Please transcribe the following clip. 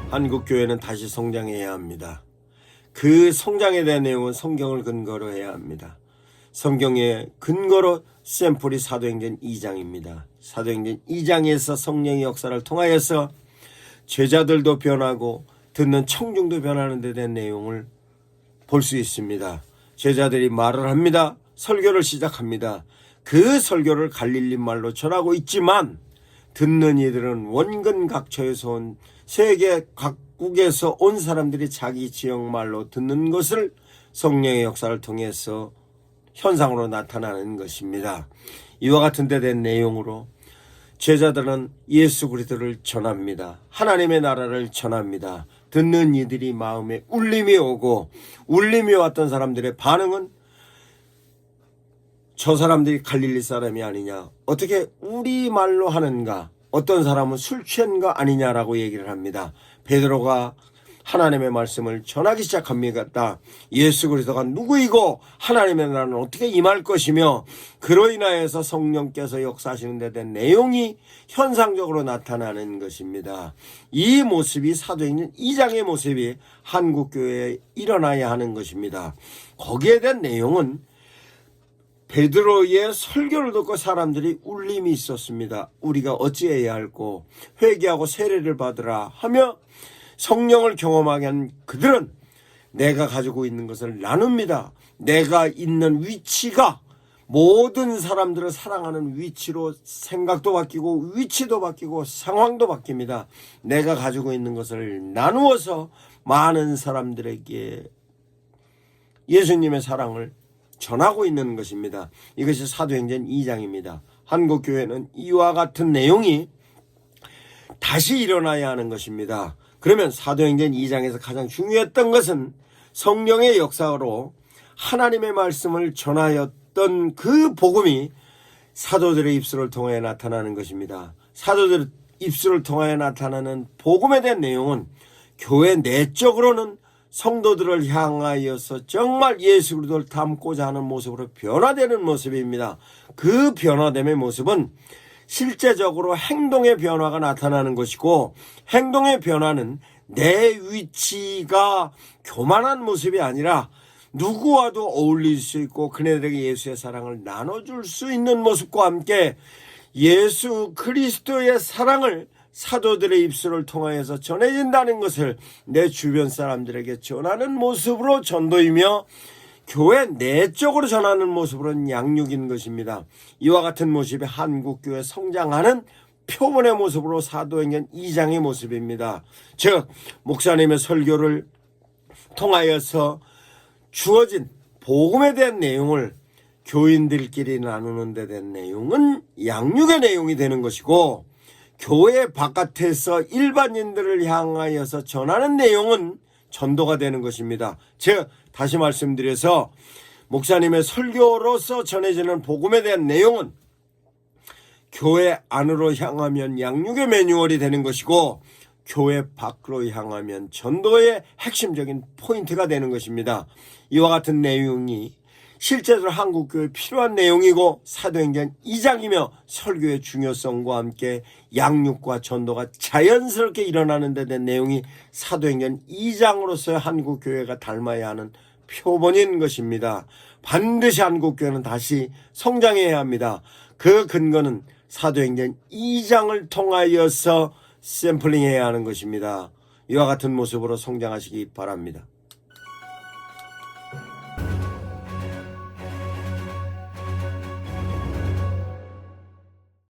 한국교회는 다시 성장해야 합니다. 그 성장에 대한 내용은 성경을 근거로 해야 합니다. 성경의 근거로 샘플이 사도행전 2장입니다. 사도행전 2장에서 성령의 역사를 통하여서 제자들도 변하고 듣는 청중도 변하는 데 대한 내용을 볼 수 있습니다. 제자들이 말을 합니다. 설교를 시작합니다. 그 설교를 갈릴리 말로 전하고 있지만 듣는 이들은 원근 각처에서 온 세계 각국에서 온 사람들이 자기 지역 말로 듣는 것을 성령의 역사를 통해서 현상으로 나타나는 것입니다. 이와 같은 데 된 내용으로 제자들은 예수 그리스도를 전합니다. 하나님의 나라를 전합니다. 듣는 이들이 마음에 울림이 오고 울림이 왔던 사람들의 반응은 저 사람들이 갈릴리 사람이 아니냐, 어떻게 우리말로 하는가, 어떤 사람은 술 취한가 아니냐라고 얘기를 합니다. 베드로가 하나님의 말씀을 전하기 시작합니다. 예수 그리스도가 누구이고 하나님의 나라는 어떻게 임할 것이며 그로 인하여서 성령께서 역사하시는 데 대한 내용이 현상적으로 나타나는 것입니다. 이 모습이 사도행전 2장의 모습이 한국교회에 일어나야 하는 것입니다. 거기에 대한 내용은 베드로의 설교를 듣고 사람들이 울림이 있었습니다. 우리가 어찌해야 할꼬, 회개하고 세례를 받으라 하며 성령을 경험하게 한 그들은 내가 가지고 있는 것을 나눕니다. 내가 있는 위치가 모든 사람들을 사랑하는 위치로 생각도 바뀌고 위치도 바뀌고 상황도 바뀝니다. 내가 가지고 있는 것을 나누어서 많은 사람들에게 예수님의 사랑을 전하고 있는 것입니다. 이것이 사도행전 2장입니다. 한국교회는 이와 같은 내용이 다시 일어나야 하는 것입니다. 그러면 사도행전 2장에서 가장 중요했던 것은 성령의 역사로 하나님의 말씀을 전하였던 그 복음이 사도들의 입술을 통하여 나타나는 것입니다. 사도들의 입술을 통하여 나타나는 복음에 대한 내용은 교회 내적으로는 성도들을 향하여서 정말 예수 그리스도를 닮고자 하는 모습으로 변화되는 모습입니다. 그 변화됨의 모습은 실제적으로 행동의 변화가 나타나는 것이고, 행동의 변화는 내 위치가 교만한 모습이 아니라 누구와도 어울릴 수 있고 그네들에게 예수의 사랑을 나눠줄 수 있는 모습과 함께 예수 그리스도의 사랑을 사도들의 입술을 통하여서 전해진다는 것을 내 주변 사람들에게 전하는 모습으로 전도이며 교회 내적으로 전하는 모습으로는 양육인 것입니다. 이와 같은 모습이 한국교회 성장하는 표본의 모습으로 사도행전 2장의 모습입니다. 즉 목사님의 설교를 통하여서 주어진 복음에 대한 내용을 교인들끼리 나누는 데 대한 내용은 양육의 내용이 되는 것이고, 교회 바깥에서 일반인들을 향하여서 전하는 내용은 전도가 되는 것입니다. 즉 다시 말씀드려서 목사님의 설교로서 전해지는 복음에 대한 내용은 교회 안으로 향하면 양육의 매뉴얼이 되는 것이고, 교회 밖으로 향하면 전도의 핵심적인 포인트가 되는 것입니다. 이와 같은 내용이 실제로 한국교회에 필요한 내용이고 사도행전 2장이며 설교의 중요성과 함께 양육과 전도가 자연스럽게 일어나는 데 대한 내용이 사도행전 2장으로서 한국교회가 닮아야 하는 표본인 것입니다. 반드시 한국교회는 다시 성장해야 합니다. 그 근거는 사도행전 2장을 통하여서 샘플링해야 하는 것입니다. 이와 같은 모습으로 성장하시기 바랍니다.